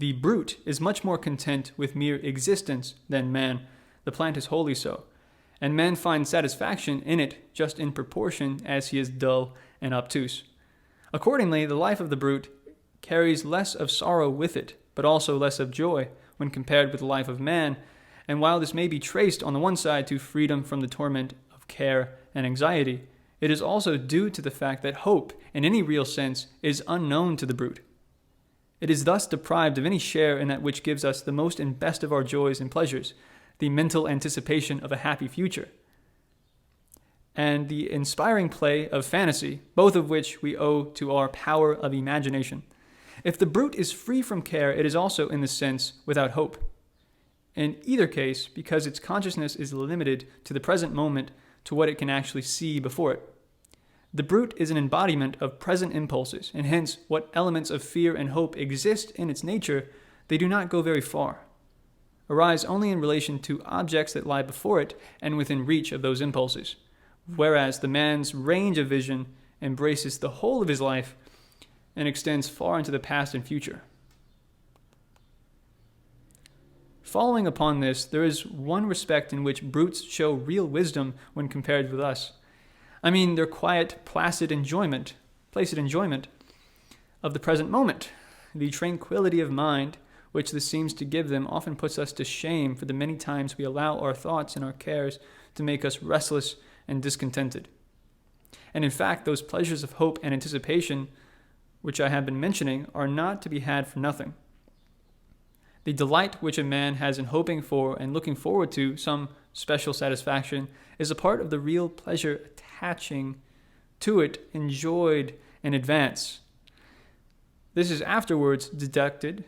The brute is much more content with mere existence than man. The plant is wholly so, and man finds satisfaction in it just in proportion as he is dull and obtuse. Accordingly, the life of the brute carries less of sorrow with it, but also less of joy when compared with the life of man, and while this may be traced on the one side to freedom from the torment of care and anxiety, it is also due to the fact that hope, in any real sense, is unknown to the brute. It is thus deprived of any share in that which gives us the most and best of our joys and pleasures, the mental anticipation of a happy future, and the inspiring play of fantasy, both of which we owe to our power of imagination. If the brute is free from care, it is also, in this sense, without hope. In either case, because its consciousness is limited to the present moment, to what it can actually see before it. The brute is an embodiment of present impulses, and hence, what elements of fear and hope exist in its nature, they do not go very far, arise only in relation to objects that lie before it and within reach of those impulses, whereas the man's range of vision embraces the whole of his life and extends far into the past and future. Following upon this, there is one respect in which brutes show real wisdom when compared with us. I mean their quiet, placid enjoyment of the present moment. The tranquility of mind which this seems to give them often puts us to shame for the many times we allow our thoughts and our cares to make us restless and discontented. And in fact, those pleasures of hope and anticipation which I have been mentioning are not to be had for nothing. The delight which a man has in hoping for and looking forward to some special satisfaction is a part of the real pleasure attaching to it enjoyed in advance. This is afterwards deducted,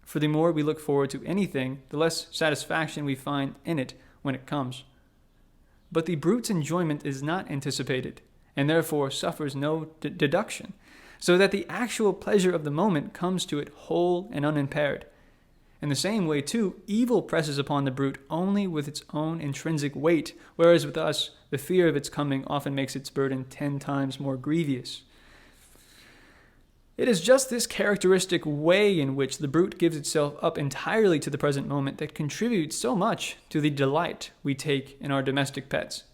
for the more we look forward to anything, the less satisfaction we find in it when it comes. But the brute's enjoyment is not anticipated, and therefore suffers no deduction, so that the actual pleasure of the moment comes to it whole and unimpaired. In the same way, too, evil presses upon the brute only with its own intrinsic weight, whereas with us, the fear of its coming often makes its burden 10 times more grievous. It is just this characteristic way in which the brute gives itself up entirely to the present moment that contributes so much to the delight we take in our domestic pets.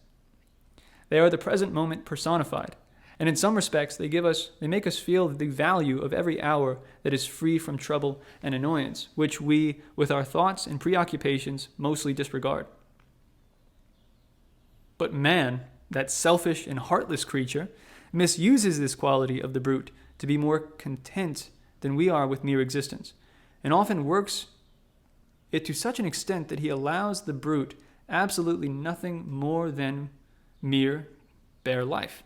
They are the present moment personified, and in some respects they make us feel the value of every hour that is free from trouble and annoyance, which we, with our thoughts and preoccupations, mostly disregard. But man, that selfish and heartless creature, misuses this quality of the brute to be more content than we are with mere existence, and often works it to such an extent that he allows the brute absolutely nothing more than mere bare life.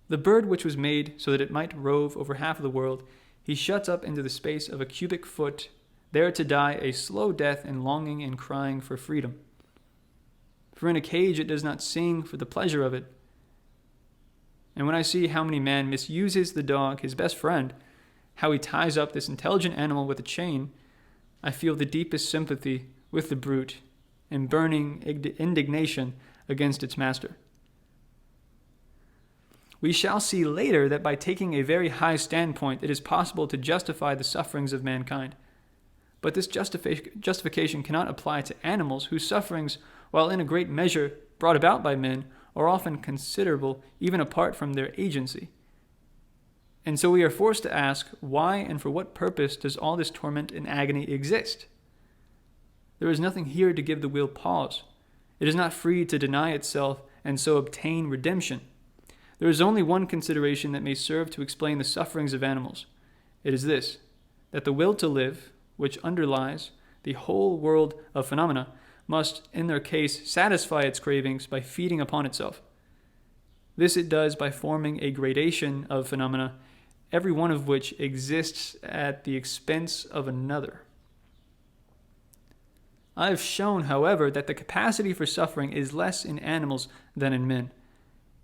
The bird which was made so that it might rove over half of the world, he shuts up into the space of a cubic foot, there to die a slow death in longing and crying for freedom. For in a cage it does not sing for the pleasure of it. And when I see how many man misuses the dog, his best friend, how he ties up this intelligent animal with a chain, I feel the deepest sympathy with the brute and burning indignation against its master. We shall see later that by taking a very high standpoint, it is possible to justify the sufferings of mankind. But this justification cannot apply to animals whose sufferings, while in a great measure brought about by men, are often considerable even apart from their agency. And so we are forced to ask, why and for what purpose does all this torment and agony exist? There is nothing here to give the will pause. It is not free to deny itself and so obtain redemption. There is only one consideration that may serve to explain the sufferings of animals. It is this, that the will to live, which underlies the whole world of phenomena, must, in their case, satisfy its cravings by feeding upon itself. This it does by forming a gradation of phenomena, every one of which exists at the expense of another. I have shown, however, that the capacity for suffering is less in animals than in men.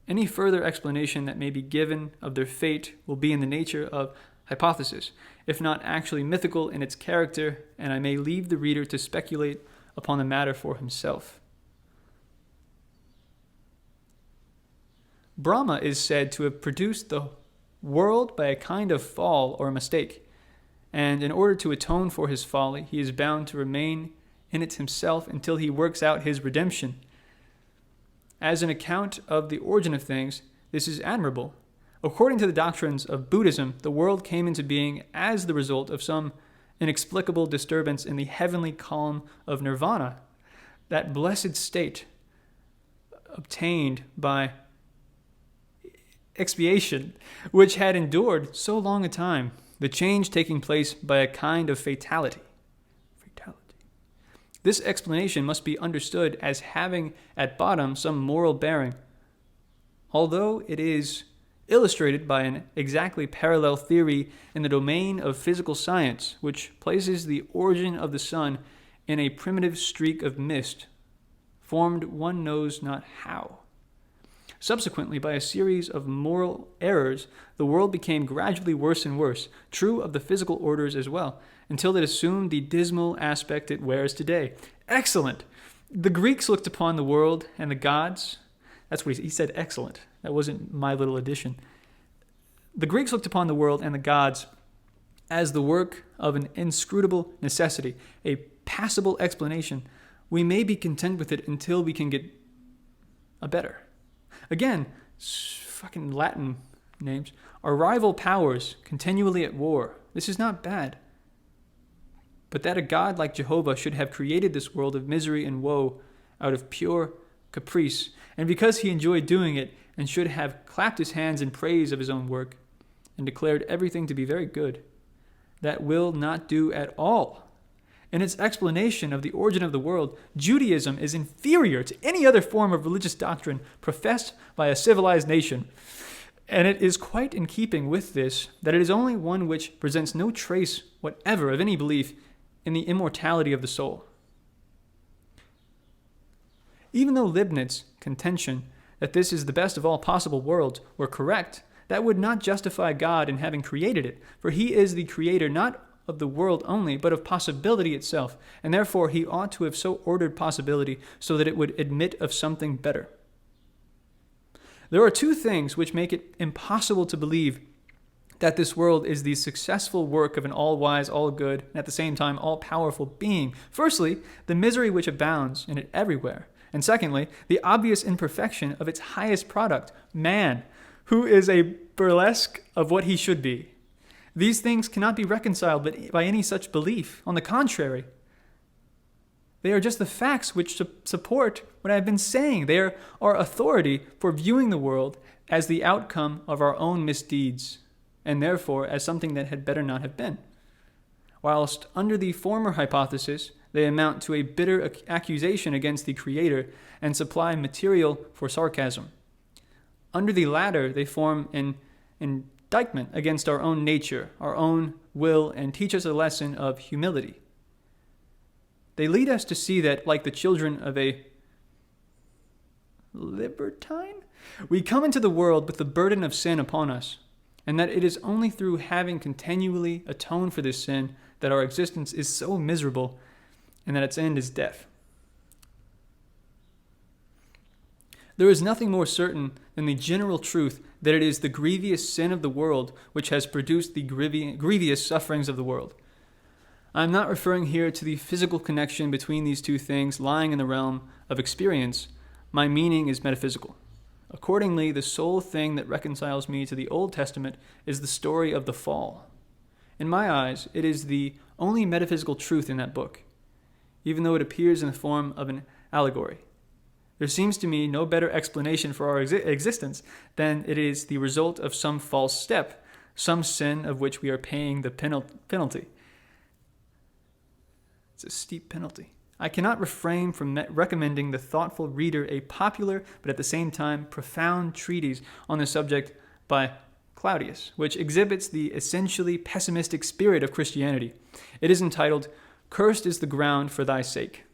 Any further explanation that may be given of their fate will be in the nature of hypothesis, if not actually mythical in its character, and I may leave the reader to speculate upon the matter for himself. Brahma is said to have produced the world by a kind of fall or mistake, and in order to atone for his folly, he is bound to remain in it himself until he works out his redemption. As an account of the origin of things, this is admirable. According to the doctrines of Buddhism, the world came into being as the result of some inexplicable disturbance in the heavenly calm of nirvana, that blessed state obtained by expiation, which had endured so long a time, the change taking place by a kind of fatality. This explanation must be understood as having at bottom some moral bearing, although it is illustrated by an exactly parallel theory in the domain of physical science, which places the origin of the sun in a primitive streak of mist, formed one knows not how. Subsequently, by a series of moral errors, the world became gradually worse and worse, true of the physical orders as well, until it assumed the dismal aspect it wears today. Excellent! The Greeks looked upon the world and the gods. That's what he said, excellent. That wasn't my little addition. The Greeks looked upon the world and the gods as the work of an inscrutable necessity, a passable explanation. We may be content with it until we can get a better. Again, fucking Latin names. Our rival powers continually at war. This is not bad. But that a God like Jehovah should have created this world of misery and woe out of pure caprice, and because he enjoyed doing it, and should have clapped his hands in praise of his own work, and declared everything to be very good, that will not do at all. In its explanation of the origin of the world, Judaism is inferior to any other form of religious doctrine professed by a civilized nation. And it is quite in keeping with this that it is only one which presents no trace whatever of any belief in the immortality of the soul. Even though Leibniz's contention that this is the best of all possible worlds were correct, that would not justify God in having created it, for he is the creator not of the world only, but of possibility itself, and therefore he ought to have so ordered possibility so that it would admit of something better. There are two things which make it impossible to believe that this world is the successful work of an all-wise, all-good, and at the same time all-powerful being. Firstly, the misery which abounds in it everywhere, and secondly, the obvious imperfection of its highest product, man, who is a burlesque of what he should be. These things cannot be reconciled by any such belief. On the contrary, they are just the facts which support what I have been saying. They are our authority for viewing the world as the outcome of our own misdeeds, and therefore as something that had better not have been. Whilst under the former hypothesis, they amount to a bitter accusation against the Creator and supply material for sarcasm. Under the latter, they form an indictment against our own nature, our own will, and teach us a lesson of humility. They lead us to see that, like the children of a libertine, we come into the world with the burden of sin upon us, and that it is only through having continually atoned for this sin that our existence is so miserable and that its end is death. There is nothing more certain than the general truth that it is the grievous sin of the world which has produced the grievous sufferings of the world. I am not referring here to the physical connection between these two things lying in the realm of experience. My meaning is metaphysical. Accordingly, the sole thing that reconciles me to the Old Testament is the story of the fall. In my eyes, it is the only metaphysical truth in that book, even though it appears in the form of an allegory. There seems to me no better explanation for our existence than it is the result of some false step, some sin of which we are paying the penalty. It's a steep penalty. I cannot refrain from recommending the thoughtful reader a popular, but at the same time profound treatise on the subject by Claudius, which exhibits the essentially pessimistic spirit of Christianity. It is entitled, "Cursed is the ground for thy sake."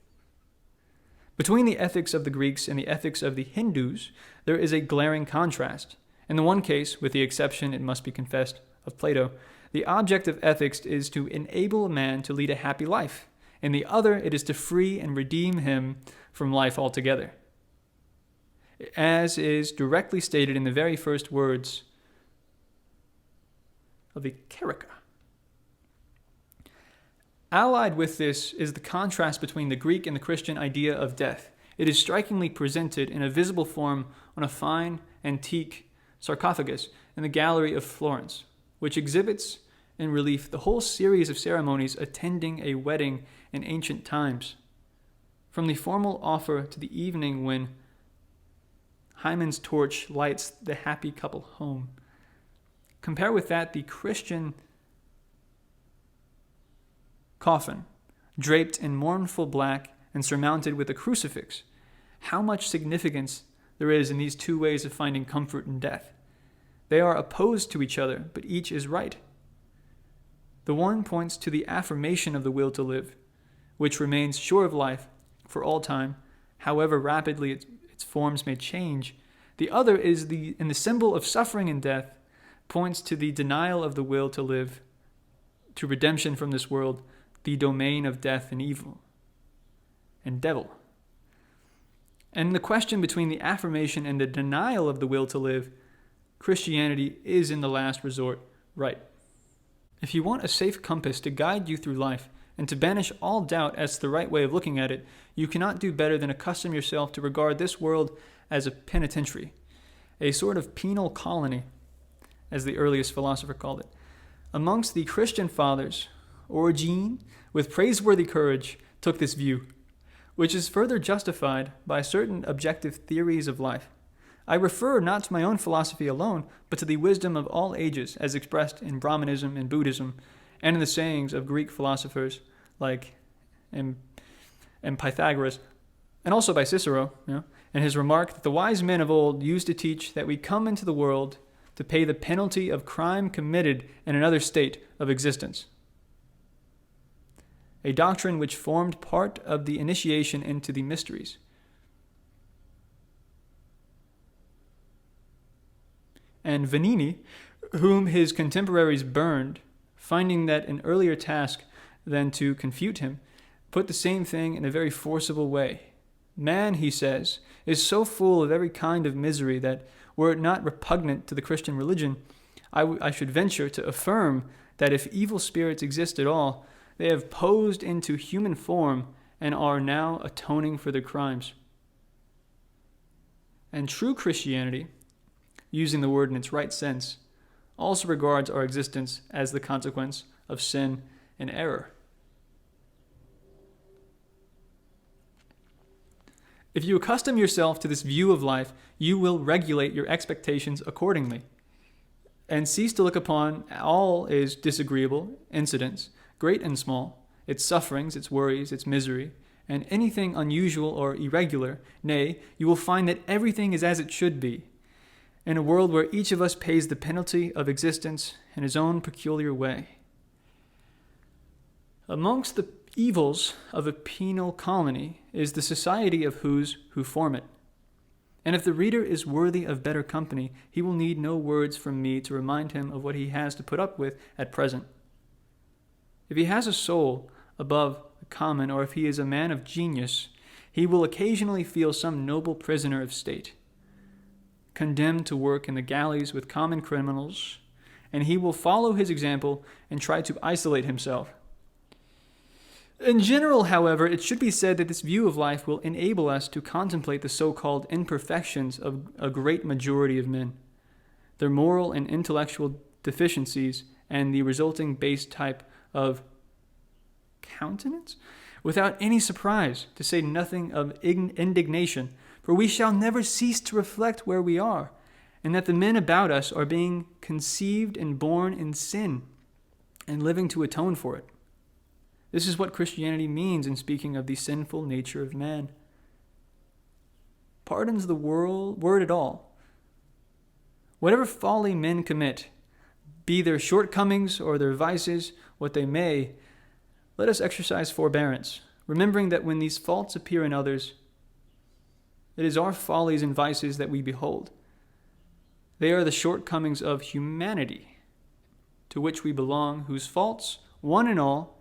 Between the ethics of the Greeks and the ethics of the Hindus, there is a glaring contrast. In the one case, with the exception, it must be confessed, of Plato, the object of ethics is to enable a man to lead a happy life. In the other, it is to free and redeem him from life altogether. As is directly stated in the very first words of the kereka. Allied with this is the contrast between the Greek and the Christian idea of death. It is strikingly presented in a visible form on a fine antique sarcophagus in the Gallery of Florence, which exhibits in relief the whole series of ceremonies attending a wedding in ancient times, from the formal offer to the evening when Hymen's torch lights the happy couple home. Compare with that the Christian coffin, draped in mournful black and surmounted with a crucifix. How much significance there is in these two ways of finding comfort in death. They are opposed to each other, but each is right. The one points to the affirmation of the will to live, which remains sure of life for all time, however rapidly its forms may change. The other is in the symbol of suffering and death, points to the denial of the will to live, to redemption from this world, the domain of death and evil and devil. And the question between the affirmation and the denial of the will to live, Christianity is in the last resort right. If you want a safe compass to guide you through life and to banish all doubt as to the right way of looking at it, you cannot do better than accustom yourself to regard this world as a penitentiary, a sort of penal colony, as the earliest philosopher called it. Amongst the Christian fathers, Origen, with praiseworthy courage, took this view, which is further justified by certain objective theories of life. I refer not to my own philosophy alone, but to the wisdom of all ages as expressed in Brahmanism and Buddhism, and in the sayings of Greek philosophers like and Pythagoras, and also by Cicero, and his remark that the wise men of old used to teach that we come into the world to pay the penalty of crime committed in another state of existence. A doctrine which formed part of the initiation into the mysteries. And Vanini, whom his contemporaries burned, finding that an earlier task than to confute him, put the same thing in a very forcible way. Man, he says, is so full of every kind of misery that, were it not repugnant to the Christian religion, I should venture to affirm that if evil spirits exist at all, they have posed into human form and are now atoning for their crimes. And true Christianity, using the word in its right sense, also regards our existence as the consequence of sin and error. If you accustom yourself to this view of life, you will regulate your expectations accordingly, and cease to look upon all as disagreeable incidents, great and small, its sufferings, its worries, its misery, and anything unusual or irregular. Nay, you will find that everything is as it should be, in a world where each of us pays the penalty of existence in his own peculiar way. Amongst the evils of a penal colony is the society of who form it. And if the reader is worthy of better company, he will need no words from me to remind him of what he has to put up with at present. If he has a soul above the common, or if he is a man of genius, he will occasionally feel some noble prisoner of state, condemned to work in the galleys with common criminals, and he will follow his example and try to isolate himself. In general, however, it should be said that this view of life will enable us to contemplate the so-called imperfections of a great majority of men, their moral and intellectual deficiencies, and the resulting base type of countenance, without any surprise, to say nothing of indignation, for we shall never cease to reflect where we are, and that the men about us are being conceived and born in sin, and living to atone for it. This is what Christianity means in speaking of the sinful nature of man. Pardons the word at all. Whatever folly men commit, be their shortcomings or their vices what they may, let us exercise forbearance, remembering that when these faults appear in others, it is our follies and vices that we behold. They are the shortcomings of humanity, to which we belong, whose faults, one and all,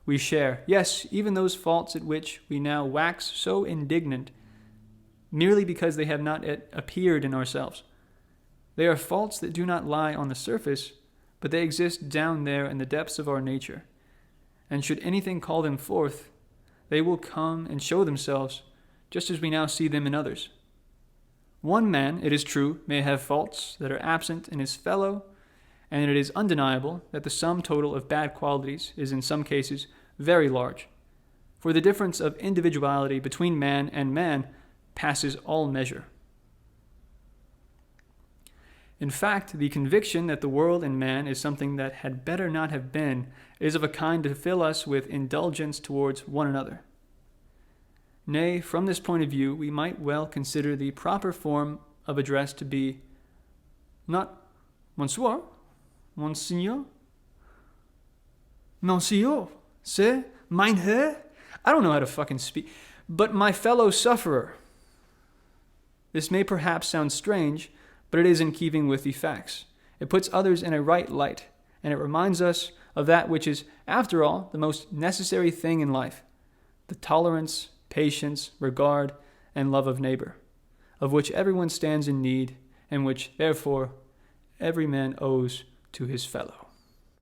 we share. Yes, even those faults at which we now wax so indignant, merely because they have not yet appeared in ourselves. They are faults that do not lie on the surface, but they exist down there in the depths of our nature. And should anything call them forth, they will come and show themselves, just as we now see them in others. One man, it is true, may have faults that are absent in his fellow, and it is undeniable that the sum total of bad qualities is in some cases very large, for the difference of individuality between man and man passes all measure. In fact, the conviction that the world and man is something that had better not have been is of a kind to fill us with indulgence towards one another. Nay, from this point of view, we might well consider the proper form of address to be not Monsieur, Monseigneur, Monsieur, c'est mein Herr. I don't know how to fucking speak, but my fellow sufferer. This may perhaps sound strange, but it is in keeping with the facts. It puts others in a right light, and it reminds us of that which is, after all, the most necessary thing in life, the tolerance, patience, regard, and love of neighbor, of which everyone stands in need, and which, therefore, every man owes to his fellow.